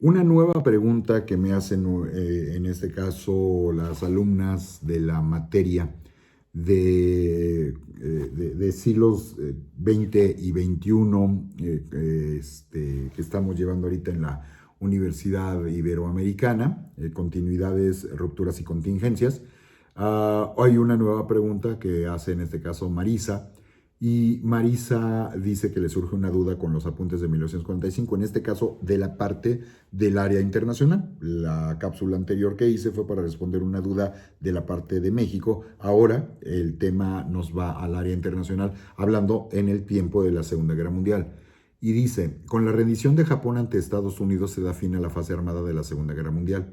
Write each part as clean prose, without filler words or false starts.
Una nueva pregunta que me hacen en este caso las alumnas de la materia de siglos XX y XXI que estamos llevando ahorita en la Universidad Iberoamericana, continuidades, rupturas y contingencias. Hay una nueva pregunta que hace en este caso Marisa, y Marisa dice que le surge una duda con los apuntes de 1945, en este caso de la parte del área internacional. La cápsula anterior que hice fue para responder una duda de la parte de México. Ahora el tema nos va al área internacional, hablando en el tiempo de la Segunda Guerra Mundial. Y dice, con la rendición de Japón ante Estados Unidos se da fin a la fase armada de la Segunda Guerra Mundial.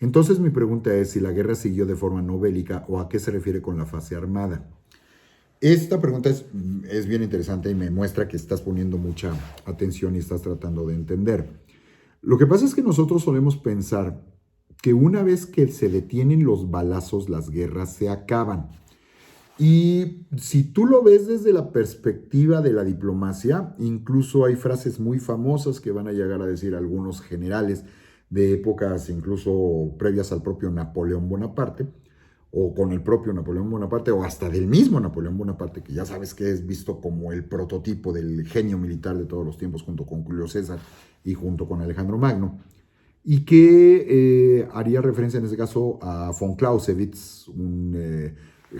Entonces mi pregunta es si la guerra siguió de forma no bélica o a qué se refiere con la fase armada. Esta pregunta es bien interesante y me muestra que estás poniendo mucha atención y estás tratando de entender. Lo que pasa es que nosotros solemos pensar que una vez que se detienen los balazos, las guerras se acaban. Y si tú lo ves desde la perspectiva de la diplomacia, incluso hay frases muy famosas que van a llegar a decir algunos generales de épocas incluso previas al propio Napoleón Bonaparte, o con el propio Napoleón Bonaparte, o hasta del mismo Napoleón Bonaparte, que ya sabes que es visto como el prototipo del genio militar de todos los tiempos, junto con Julio César y junto con Alejandro Magno, y que haría referencia en este caso a von Clausewitz, un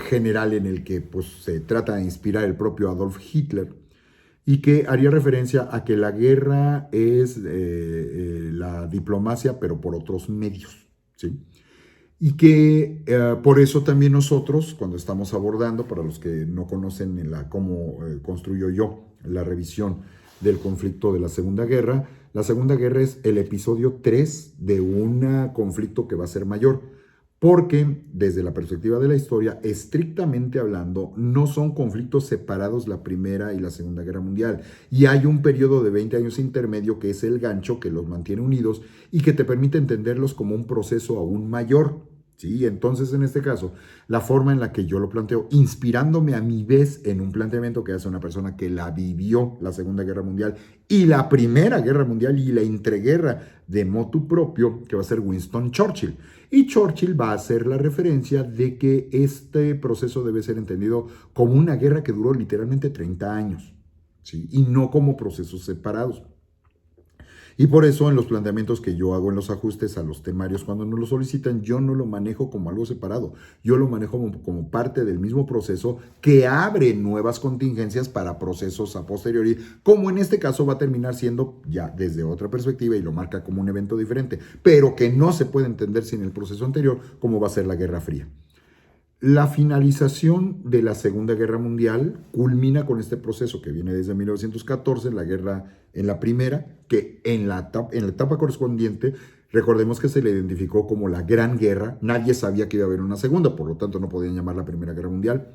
general en el que pues, se trata de inspirar el propio Adolf Hitler, y que haría referencia a que la guerra es la diplomacia, pero por otros medios, ¿sí? Y que por eso también nosotros, cuando estamos abordando, para los que no conocen cómo construyo yo la revisión del conflicto de la Segunda Guerra es el episodio 3 de un conflicto que va a ser mayor, porque desde la perspectiva de la historia, estrictamente hablando, no son conflictos separados la Primera y la Segunda Guerra Mundial, y hay un periodo de 20 años intermedio que es el gancho que los mantiene unidos y que te permite entenderlos como un proceso aún mayor. Sí, entonces en este caso, la forma en la que yo lo planteo, inspirándome a mi vez en un planteamiento que hace una persona que la vivió la Segunda Guerra Mundial y la Primera Guerra Mundial y la entreguerra de motu propio, que va a ser Winston Churchill. Y Churchill va a hacer la referencia de que este proceso debe ser entendido como una guerra que duró literalmente 30 años, ¿sí? Y no como procesos separados. Y por eso en los planteamientos que yo hago en los ajustes a los temarios cuando nos lo solicitan, yo no lo manejo como algo separado, yo lo manejo como parte del mismo proceso que abre nuevas contingencias para procesos a posteriori, como en este caso va a terminar siendo ya desde otra perspectiva y lo marca como un evento diferente, pero que no se puede entender sin el proceso anterior, como va a ser la Guerra Fría. La finalización de la Segunda Guerra Mundial culmina con este proceso que viene desde 1914, la guerra en la primera, que en la etapa correspondiente, recordemos que se le identificó como la Gran Guerra, nadie sabía que iba a haber una segunda, por lo tanto no podían llamar la Primera Guerra Mundial.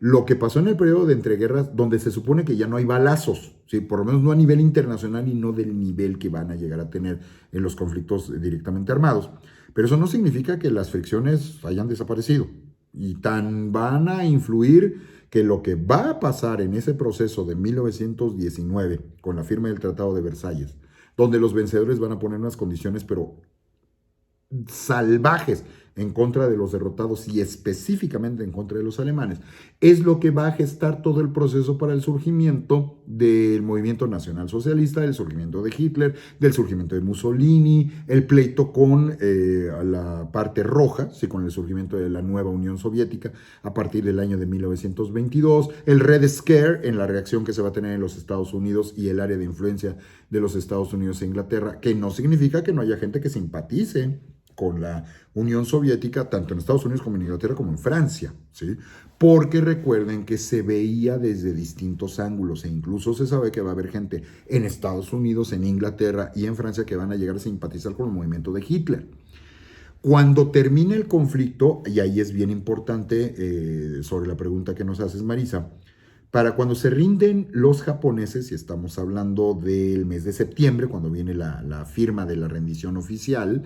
Lo que pasó en el periodo de entreguerras, donde se supone que ya no hay balazos, ¿sí? Por lo menos no a nivel internacional y no del nivel que van a llegar a tener en los conflictos directamente armados. Pero eso no significa que las fricciones hayan desaparecido. Y tan van a influir que lo que va a pasar en ese proceso de 1919, con la firma del Tratado de Versalles, donde los vencedores van a poner unas condiciones, pero salvajes en contra de los derrotados y específicamente en contra de los alemanes, es lo que va a gestar todo el proceso para el surgimiento del movimiento nacional socialista, del surgimiento de Hitler, del surgimiento de Mussolini, el pleito con la parte roja, sí, con el surgimiento de la nueva Unión Soviética a partir del año de 1922, el Red Scare en la reacción que se va a tener en los Estados Unidos y el área de influencia de los Estados Unidos e Inglaterra, que no significa que no haya gente que simpatice con la Unión Soviética, tanto en Estados Unidos como en Inglaterra como en Francia, ¿sí? Porque recuerden que se veía desde distintos ángulos e incluso se sabe que va a haber gente en Estados Unidos, en Inglaterra y en Francia que van a llegar a simpatizar con el movimiento de Hitler. Cuando termine el conflicto, y ahí es bien importante sobre la pregunta que nos haces, Marisa, para cuando se rinden los japoneses, y estamos hablando del mes de septiembre, cuando viene la firma de la rendición oficial,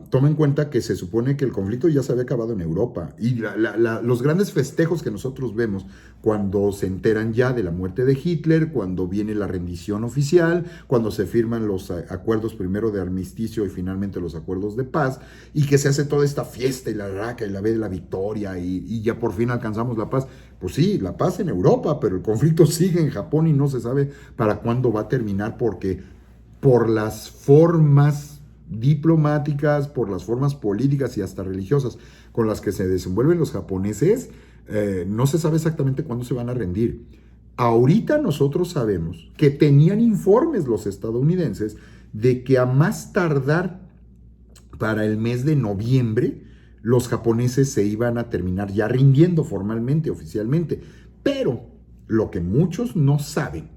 toma en cuenta que se supone que el conflicto ya se había acabado en Europa y los grandes festejos que nosotros vemos cuando se enteran ya de la muerte de Hitler, cuando viene la rendición oficial, cuando se firman los acuerdos primero de armisticio y finalmente los acuerdos de paz, y que se hace toda esta fiesta y la raca y la ve de la victoria y ya por fin alcanzamos la paz. Pues sí, la paz en Europa, pero el conflicto sigue en Japón y no se sabe para cuándo va a terminar, porque por las formas diplomáticas, por las formas políticas y hasta religiosas con las que se desenvuelven los japoneses, no se sabe exactamente cuándo se van a rendir. Ahorita nosotros sabemos que tenían informes los estadounidenses de que a más tardar para el mes de noviembre, los japoneses se iban a terminar ya rindiendo formalmente, oficialmente. Pero lo que muchos no saben,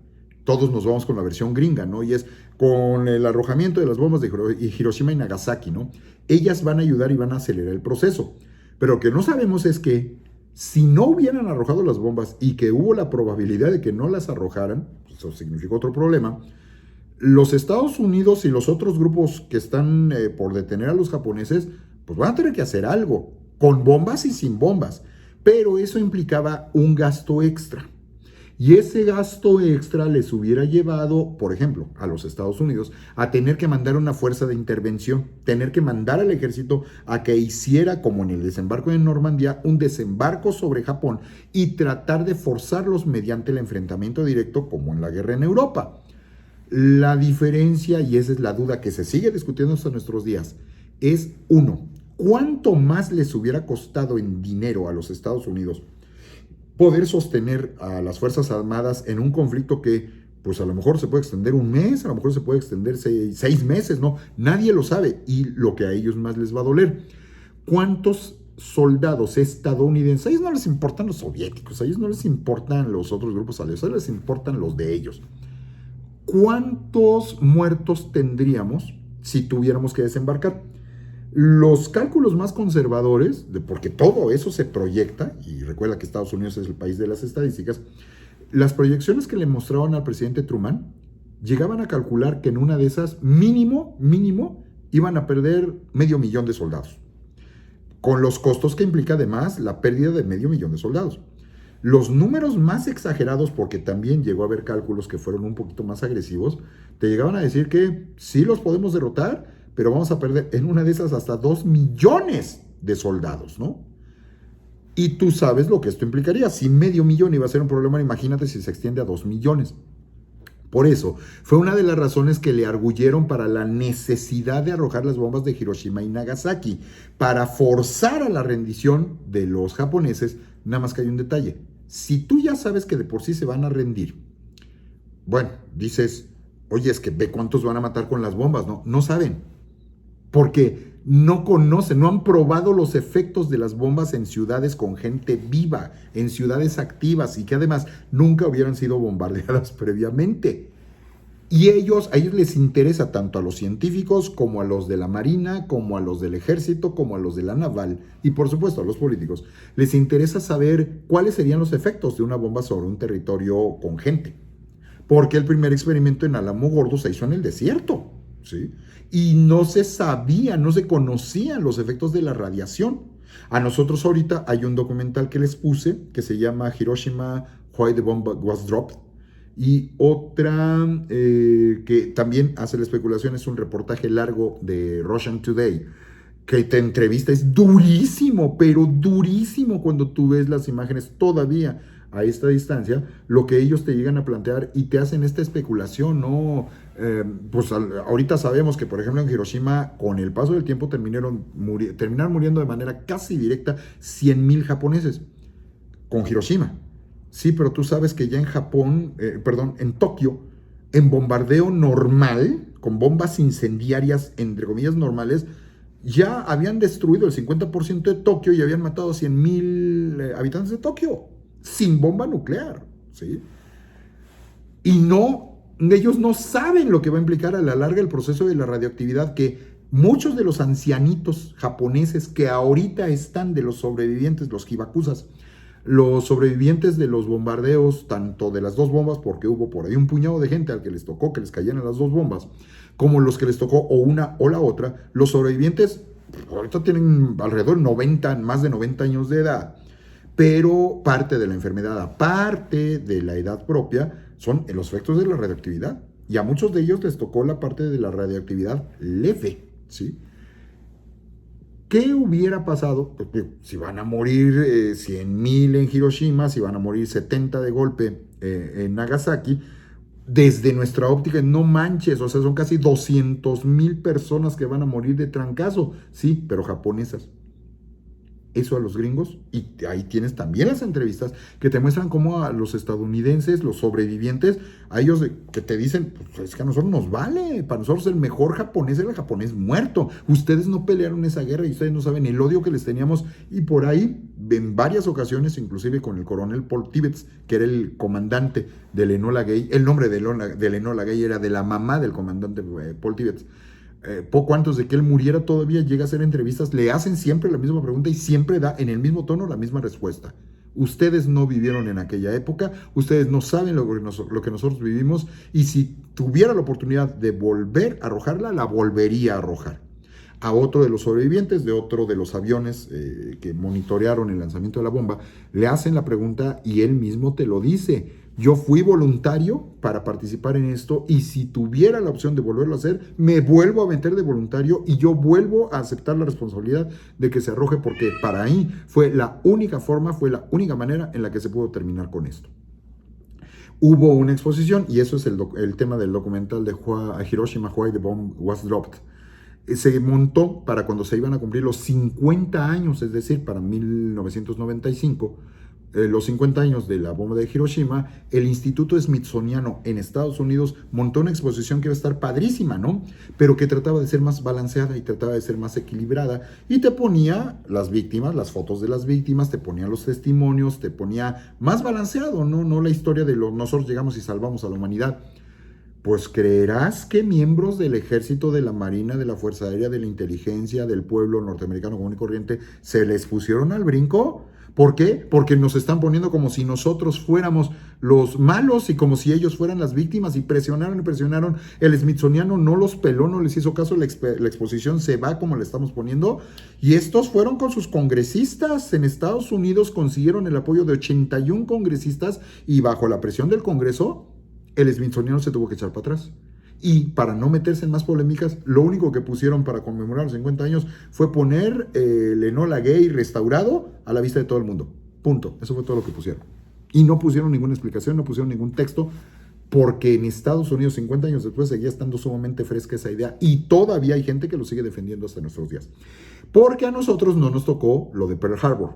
todos nos vamos con la versión gringa, ¿no? Y es con el arrojamiento de las bombas de Hiroshima y Nagasaki, ¿no? Ellas van a ayudar y van a acelerar el proceso. Pero lo que no sabemos es que si no hubieran arrojado las bombas y que hubo la probabilidad de que no las arrojaran, eso significa otro problema, los Estados Unidos y los otros grupos que están por detener a los japoneses, pues van a tener que hacer algo, con bombas y sin bombas. Pero eso implicaba un gasto extra. Y ese gasto extra les hubiera llevado, por ejemplo, a los Estados Unidos a tener que mandar una fuerza de intervención, tener que mandar al ejército a que hiciera, como en el desembarco de Normandía, un desembarco sobre Japón y tratar de forzarlos mediante el enfrentamiento directo, como en la guerra en Europa. La diferencia, y esa es la duda que se sigue discutiendo hasta nuestros días, es uno, ¿cuánto más les hubiera costado en dinero a los Estados Unidos poder sostener a las Fuerzas Armadas en un conflicto que, pues a lo mejor se puede extender un mes, a lo mejor se puede extender 6 meses, ¿no? Nadie lo sabe, y lo que a ellos más les va a doler. ¿Cuántos soldados estadounidenses? A ellos no les importan los soviéticos, a ellos no les importan los otros grupos aliados, a ellos les importan los de ellos. ¿Cuántos muertos tendríamos si tuviéramos que desembarcar? Los cálculos más conservadores, porque todo eso se proyecta, y recuerda que Estados Unidos es el país de las estadísticas, las proyecciones que le mostraron al presidente Truman llegaban a calcular que en una de esas, mínimo, iban a perder 500,000 de soldados, con los costos que implica además la pérdida de 500,000 de soldados. Los números más exagerados, porque también llegó a haber cálculos que fueron un poquito más agresivos, te llegaban a decir que sí los podemos derrotar, pero vamos a perder en una de esas hasta 2 millones de soldados, ¿no? Y tú sabes lo que esto implicaría. Si 500,000 iba a ser un problema, imagínate si se extiende a 2 millones. Por eso, fue una de las razones que le arguyeron para la necesidad de arrojar las bombas de Hiroshima y Nagasaki, para forzar a la rendición de los japoneses. Nada más que hay un detalle. Si tú ya sabes que de por sí se van a rendir, bueno, dices, oye, es que ve cuántos van a matar con las bombas, ¿no? No saben. Porque no conocen, no han probado los efectos de las bombas en ciudades con gente viva, en ciudades activas y que además nunca hubieran sido bombardeadas previamente. Y a ellos les interesa tanto a los científicos como a los de la Marina, como a los del Ejército, como a los de la Naval y por supuesto a los políticos. Les interesa saber cuáles serían los efectos de una bomba sobre un territorio con gente. Porque el primer experimento en Alamogordo se hizo en el desierto, ¿sí? Y no se sabía, no se conocían los efectos de la radiación. A nosotros ahorita hay un documental que les puse que se llama Hiroshima, Why the Bomb Was Dropped. Y otra que también hace la especulación es un reportaje largo de Russian Today, que te entrevista, es durísimo, pero durísimo cuando tú ves las imágenes todavía a esta distancia, lo que ellos te llegan a plantear y te hacen esta especulación, ¿no? Pues ahorita sabemos que, por ejemplo, en Hiroshima, con el paso del tiempo terminaron muriendo de manera casi directa 100,000 japoneses con Hiroshima. Sí, pero tú sabes que ya en Japón, en Tokio, en bombardeo normal, con bombas incendiarias, entre comillas, normales, ya habían destruido el 50% de Tokio y habían matado a 100,000 habitantes de Tokio, sin bomba nuclear, ¿sí? Y ellos no saben lo que va a implicar a la larga el proceso de la radioactividad, que muchos de los ancianitos japoneses que ahorita están de los sobrevivientes, los hibakusas, Los sobrevivientes de los bombardeos, tanto de las dos bombas, porque hubo por ahí un puñado de gente al que les tocó que les cayeran las dos bombas, como los que les tocó o una o la otra, los sobrevivientes ahorita tienen alrededor de 90, más de 90 años de edad, pero parte de la enfermedad, aparte de la edad propia, son los efectos de la radioactividad. Y a muchos de ellos les tocó la parte de la radioactividad leve, ¿sí? ¿Qué hubiera pasado? Porque si van a morir 100,000 en Hiroshima, si van a morir 70 de golpe en Nagasaki, desde nuestra óptica, no manches, o sea, son casi 200,000 personas que van a morir de trancazo, sí, pero japonesas. Eso a los gringos, y ahí tienes también las entrevistas que te muestran cómo a los estadounidenses, los sobrevivientes, a ellos que te dicen, pues es que a nosotros nos vale, para nosotros el mejor japonés era el japonés muerto, ustedes no pelearon esa guerra y ustedes no saben el odio que les teníamos, y por ahí, en varias ocasiones, inclusive con el coronel Paul Tibbets, que era el comandante del Enola Gay, el nombre del Enola Gay era de la mamá del comandante Paul Tibbets. Poco antes de que él muriera todavía llega a hacer entrevistas, le hacen siempre la misma pregunta y siempre da en el mismo tono la misma respuesta. Ustedes no vivieron en aquella época, ustedes no saben lo que nosotros vivimos, y si tuviera la oportunidad de volver a arrojarla, la volvería a arrojar. A otro de los sobrevivientes de otro de los aviones que monitorearon el lanzamiento de la bomba, le hacen la pregunta y él mismo te lo dice. Yo fui voluntario para participar en esto, y si tuviera la opción de volverlo a hacer, me vuelvo a meter de voluntario y yo vuelvo a aceptar la responsabilidad de que se arroje, porque para ahí fue la única forma, fue la única manera en la que se pudo terminar con esto. Hubo una exposición, y eso es el tema del documental de Hiroshima, Why the Bomb Was Dropped. Se montó para cuando se iban a cumplir los 50 años, es decir, para 1995, los 50 años de la bomba de Hiroshima. El Instituto Smithsoniano en Estados Unidos montó una exposición que iba a estar padrísima, ¿no? Pero que trataba de ser más balanceada y trataba de ser más equilibrada, y te ponía las víctimas, las fotos de las víctimas, te ponía los testimonios, te ponía más balanceado, ¿no? No la historia de nosotros llegamos y salvamos a la humanidad. Pues creerás que miembros del ejército, de la marina, de la fuerza aérea, de la inteligencia, del pueblo norteamericano común y corriente, se les pusieron al brinco. ¿Por qué? Porque nos están poniendo como si nosotros fuéramos los malos y como si ellos fueran las víctimas, y presionaron y presionaron. El Smithsoniano no los peló, no les hizo caso, la exposición se va como le estamos poniendo, y estos fueron con sus congresistas. En Estados Unidos consiguieron el apoyo de 81 congresistas, y bajo la presión del Congreso, el Smithsoniano se tuvo que echar para atrás. Y para no meterse en más polémicas, lo único que pusieron para conmemorar los 50 años fue poner el Enola Gay restaurado a la vista de todo el mundo. Punto. Eso fue todo lo que pusieron. Y no pusieron ninguna explicación, no pusieron ningún texto, porque en Estados Unidos, 50 años después, seguía estando sumamente fresca esa idea, y todavía hay gente que lo sigue defendiendo hasta nuestros días. Porque a nosotros no nos tocó lo de Pearl Harbor.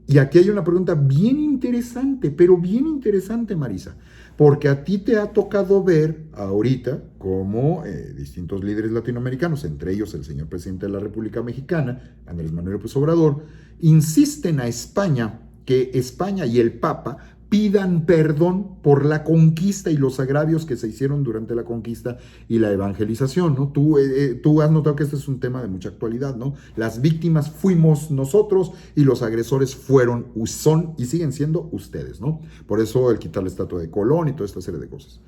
Y aquí hay una pregunta bien interesante, pero bien interesante, Marisa, porque a ti te ha tocado ver ahorita cómo distintos líderes latinoamericanos, entre ellos el señor presidente de la República Mexicana, Andrés Manuel López Obrador, insisten a España que España y el Papa pidan perdón por la conquista y los agravios que se hicieron durante la conquista y la evangelización, ¿no? Tú has notado que este es un tema de mucha actualidad, ¿no? Las víctimas fuimos nosotros y los agresores son y siguen siendo ustedes, ¿no? Por eso el quitar la estatua de Colón y toda esta serie de cosas.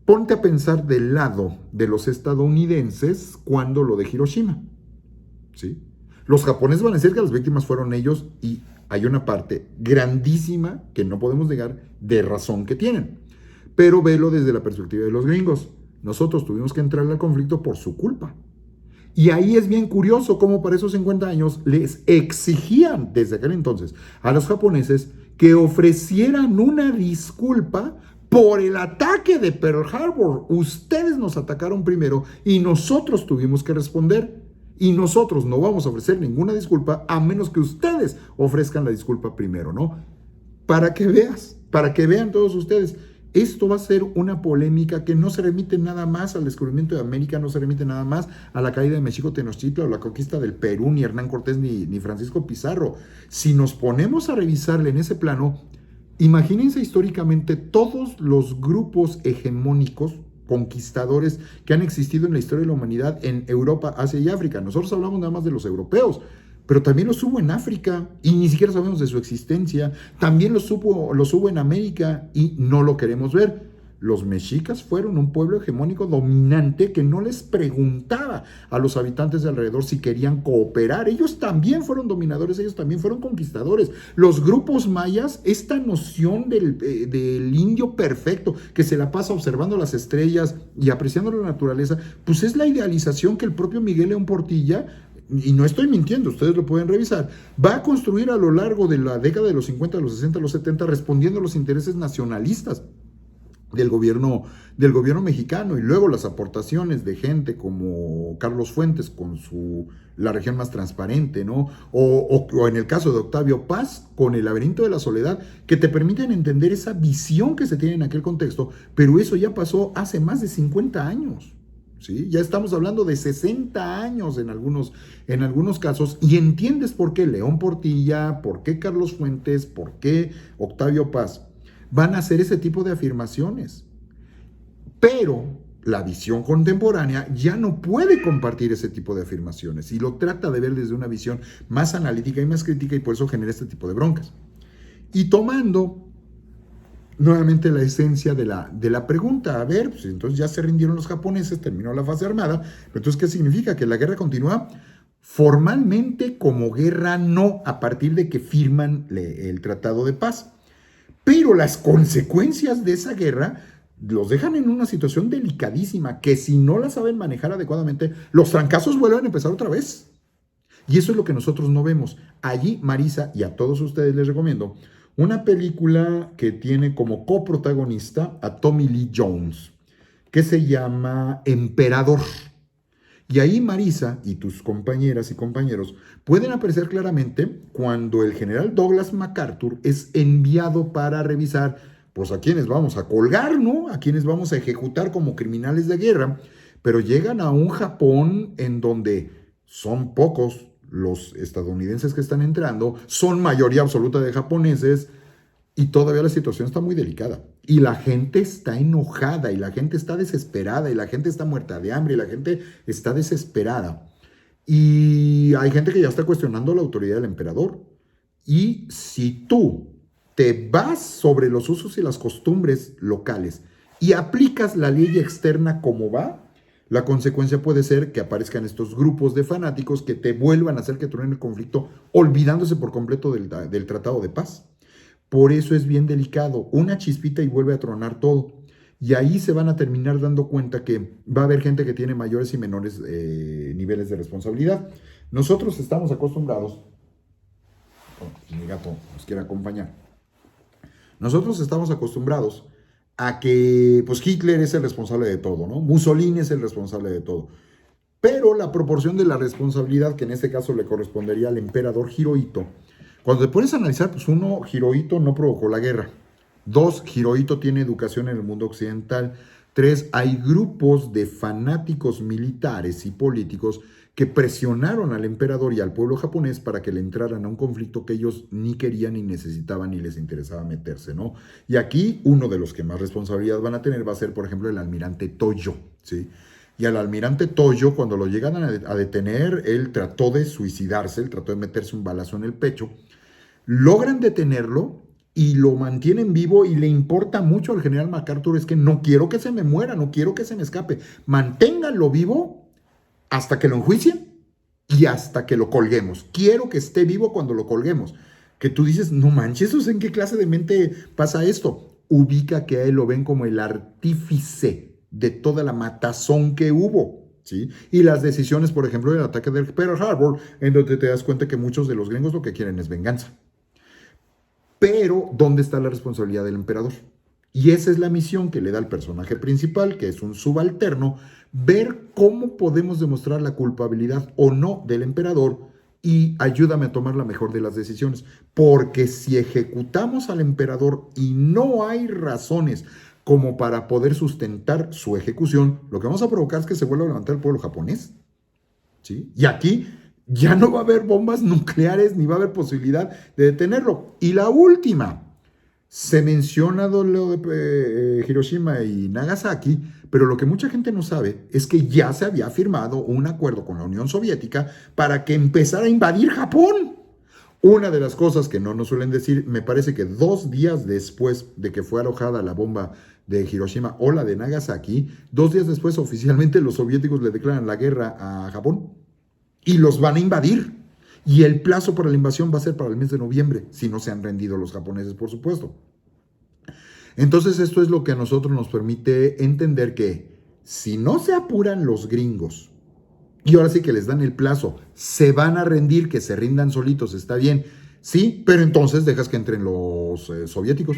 Ponte a pensar del lado de los estadounidenses cuando lo de Hiroshima, ¿sí? Los japoneses van a decir que las víctimas fueron ellos, y hay una parte grandísima que no podemos negar de razón que tienen. Pero velo desde la perspectiva de los gringos. Nosotros tuvimos que entrar al conflicto por su culpa. Y ahí es bien curioso cómo para esos 50 años les exigían desde aquel entonces a los japoneses que ofrecieran una disculpa por el ataque de Pearl Harbor. Ustedes nos atacaron primero y nosotros tuvimos que responder. Y nosotros no vamos a ofrecer ninguna disculpa a menos que ustedes ofrezcan la disculpa primero, ¿no? Para que vean todos ustedes. Esto va a ser una polémica que no se remite nada más al descubrimiento de América, no se remite nada más a la caída de México Tenochtitlan o la conquista del Perú, ni Hernán Cortés, ni Francisco Pizarro. Si nos ponemos a revisarle en ese plano, imagínense históricamente todos los grupos hegemónicos, conquistadores que han existido en la historia de la humanidad en Europa, Asia y África. Nosotros hablamos nada más de los europeos, pero también los hubo en África y ni siquiera sabemos de su existencia. También los hubo en América y no lo queremos ver. Los mexicas fueron un pueblo hegemónico dominante que no les preguntaba a los habitantes de alrededor si querían cooperar. Ellos también fueron dominadores, ellos también fueron conquistadores. Los grupos mayas, esta noción del indio perfecto que se la pasa observando las estrellas y apreciando la naturaleza, pues es la idealización que el propio Miguel León Portilla, y no estoy mintiendo, ustedes lo pueden revisar, va a construir a lo largo de la década de los 50, de los 60, de los 70, respondiendo a los intereses nacionalistas del gobierno mexicano, y luego las aportaciones de gente como Carlos Fuentes con La región más transparente, ¿no? O en el caso de Octavio Paz con El laberinto de la soledad, que te permiten entender esa visión que se tiene en aquel contexto, pero eso ya pasó hace más de 50 años. ¿Sí? Ya estamos hablando de 60 años en algunos casos, y entiendes por qué León Portilla, por qué Carlos Fuentes, por qué Octavio Paz van a hacer ese tipo de afirmaciones. Pero la visión contemporánea ya no puede compartir ese tipo de afirmaciones y lo trata de ver desde una visión más analítica y más crítica, y por eso genera este tipo de broncas. Y tomando nuevamente la esencia de la pregunta, a ver, pues entonces ya se rindieron los japoneses, terminó la fase armada, pero entonces ¿qué significa? Que la guerra continúa. Formalmente como guerra no, a partir de que firman el Tratado de Paz. Pero las consecuencias de esa guerra los dejan en una situación delicadísima, que si no la saben manejar adecuadamente, los fracasos vuelven a empezar otra vez. Y eso es lo que nosotros no vemos. Allí, Marisa, y a todos ustedes les recomiendo una película que tiene como coprotagonista a Tommy Lee Jones, que se llama Emperador. Y ahí Marisa y tus compañeras y compañeros pueden apreciar claramente cuando el general Douglas MacArthur es enviado para revisar, pues a quienes vamos a colgar, ¿no? A quienes vamos a ejecutar como criminales de guerra, pero llegan a un Japón en donde son pocos los estadounidenses que están entrando, son mayoría absoluta de japoneses, y todavía la situación está muy delicada. Y la gente está enojada, y la gente está desesperada, y la gente está muerta de hambre, y la gente está desesperada. Y hay gente que ya está cuestionando la autoridad del emperador. Y si tú te vas sobre los usos y las costumbres locales y aplicas la ley externa como va, la consecuencia puede ser que aparezcan estos grupos de fanáticos que te vuelvan a hacer que truene el conflicto, olvidándose por completo del Tratado de Paz. Por eso es bien delicado. Una chispita y vuelve a tronar todo. Y ahí se van a terminar dando cuenta que va a haber gente que tiene mayores y menores niveles de responsabilidad. Nosotros estamos acostumbrados, mi gato nos quiere acompañar, nosotros estamos acostumbrados a que pues Hitler es el responsable de todo, ¿no? Mussolini es el responsable de todo. Pero la proporción de la responsabilidad, que en este caso le correspondería al emperador Hirohito, cuando te pones a analizar, pues uno, Hirohito no provocó la guerra. 2, Hirohito tiene educación en el mundo occidental. 3, hay grupos de fanáticos militares y políticos que presionaron al emperador y al pueblo japonés para que le entraran a un conflicto que ellos ni querían, ni necesitaban, ni les interesaba meterse, ¿no? Y aquí uno de los que más responsabilidad van a tener va a ser, por ejemplo, el almirante Toyo, ¿sí? Y al almirante Toyo, cuando lo llegan a detener, él trató de suicidarse, él trató de meterse un balazo en el pecho. Logran detenerlo y lo mantienen vivo, y le importa mucho al general MacArthur, es que no quiero que se me muera, no quiero que se me escape, manténganlo vivo hasta que lo enjuicien y hasta que lo colguemos. Quiero que esté vivo cuando lo colguemos. Que tú dices, no manches, ¿en qué clase de mente pasa esto? Ubica que a él lo ven como el artífice de toda la matazón que hubo, ¿sí? Y las decisiones, por ejemplo, del ataque del Pearl Harbor, en donde te das cuenta que muchos de los gringos lo que quieren es venganza. Pero, ¿dónde está la responsabilidad del emperador? Y esa es la misión que le da al personaje principal, que es un subalterno, ver cómo podemos demostrar la culpabilidad o no del emperador, y ayúdame a tomar la mejor de las decisiones. Porque si ejecutamos al emperador y no hay razones como para poder sustentar su ejecución, lo que vamos a provocar es que se vuelva a levantar el pueblo japonés, ¿sí? Y aquí ya no va a haber bombas nucleares, ni va a haber posibilidad de detenerlo. Y la última, Se menciona lo de Hiroshima y Nagasaki, pero lo que mucha gente no sabe es que ya se había firmado un acuerdo con la Unión Soviética para que empezara a invadir Japón. Una de las cosas que no nos suelen decir, me parece que 2 días después de que fue arrojada la bomba de Hiroshima o la de Nagasaki, 2 días después oficialmente los soviéticos le declaran la guerra a Japón y los van a invadir. Y el plazo para la invasión va a ser para el mes de noviembre, si no se han rendido los japoneses, por supuesto. Entonces esto es lo que a nosotros nos permite entender que si no se apuran los gringos, y ahora sí que les dan el plazo, se van a rendir, que se rindan solitos, está bien, sí, pero entonces dejas que entren los soviéticos.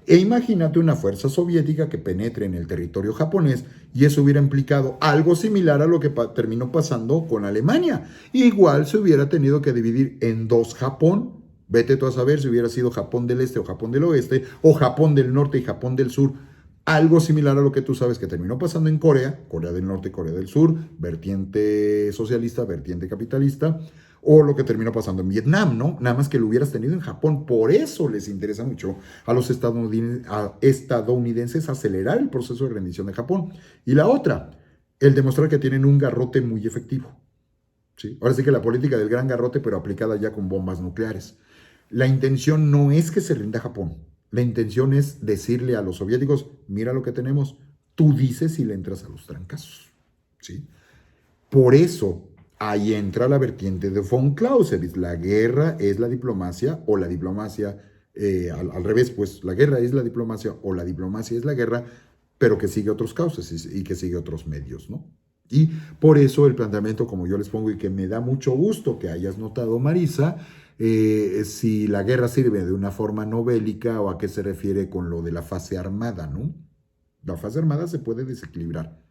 E imagínate una fuerza soviética que penetre en el territorio japonés y eso hubiera implicado algo similar a lo que terminó pasando con Alemania. Igual se hubiera tenido que dividir en dos Japón. Vete tú a saber si hubiera sido Japón del Este o Japón del Oeste, o Japón del Norte y Japón del Sur. Algo similar a lo que tú sabes que terminó pasando en Corea, Corea del Norte y Corea del Sur, vertiente socialista, vertiente capitalista, o lo que terminó pasando en Vietnam, ¿no? Nada más que lo hubieras tenido en Japón. Por eso les interesa mucho a los estadounidenses acelerar el proceso de rendición de Japón. Y la otra, el demostrar que tienen un garrote muy efectivo. ¿Sí? Ahora sí que la política del gran garrote, pero aplicada ya con bombas nucleares. La intención no es que se rinda Japón. La intención es decirle a los soviéticos, mira lo que tenemos, tú dices si le entras a los trancazos. ¿Sí? Por eso ahí entra la vertiente de von Clausewitz. La guerra es la diplomacia o la diplomacia, al revés, pues la guerra es la diplomacia o la diplomacia es la guerra, pero que sigue otros cauces y que sigue otros medios, ¿no? Y por eso el planteamiento, como yo les pongo, y que me da mucho gusto que hayas notado, Marisa, si la guerra sirve de una forma no bélica o a qué se refiere con lo de la fase armada, ¿no? La fase armada se puede desequilibrar,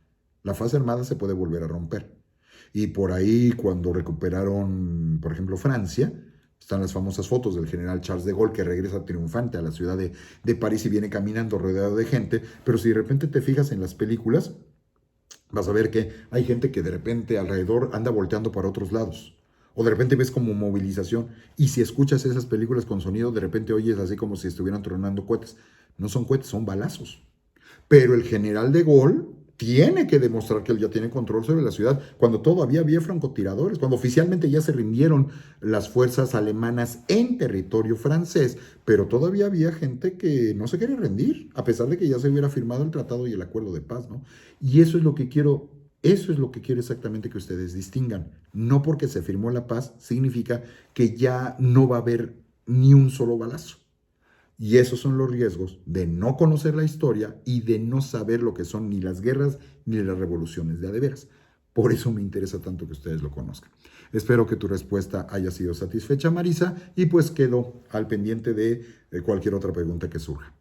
la fase armada se puede volver a romper. Y por ahí, cuando recuperaron, por ejemplo, Francia, están las famosas fotos del general Charles de Gaulle que regresa triunfante a la ciudad de París y viene caminando rodeado de gente, pero si de repente te fijas en las películas, vas a ver que hay gente que de repente alrededor anda volteando para otros lados. O de repente ves como movilización. Y si escuchas esas películas con sonido, de repente oyes así como si estuvieran tronando cohetes. No son cohetes, son balazos. Pero el general de Gaulle tiene que demostrar que él ya tiene control sobre la ciudad, cuando todavía había francotiradores, cuando oficialmente ya se rindieron las fuerzas alemanas en territorio francés, pero todavía había gente que no se quería rendir, a pesar de que ya se hubiera firmado el tratado y el acuerdo de paz, ¿no? Y eso es lo que quiero exactamente que ustedes distingan. No porque se firmó la paz significa que ya no va a haber ni un solo balazo. Y esos son los riesgos de no conocer la historia y de no saber lo que son ni las guerras ni las revoluciones de a de veras. Por eso me interesa tanto que ustedes lo conozcan. Espero que tu respuesta haya sido satisfecha, Marisa, y pues quedo al pendiente de cualquier otra pregunta que surja.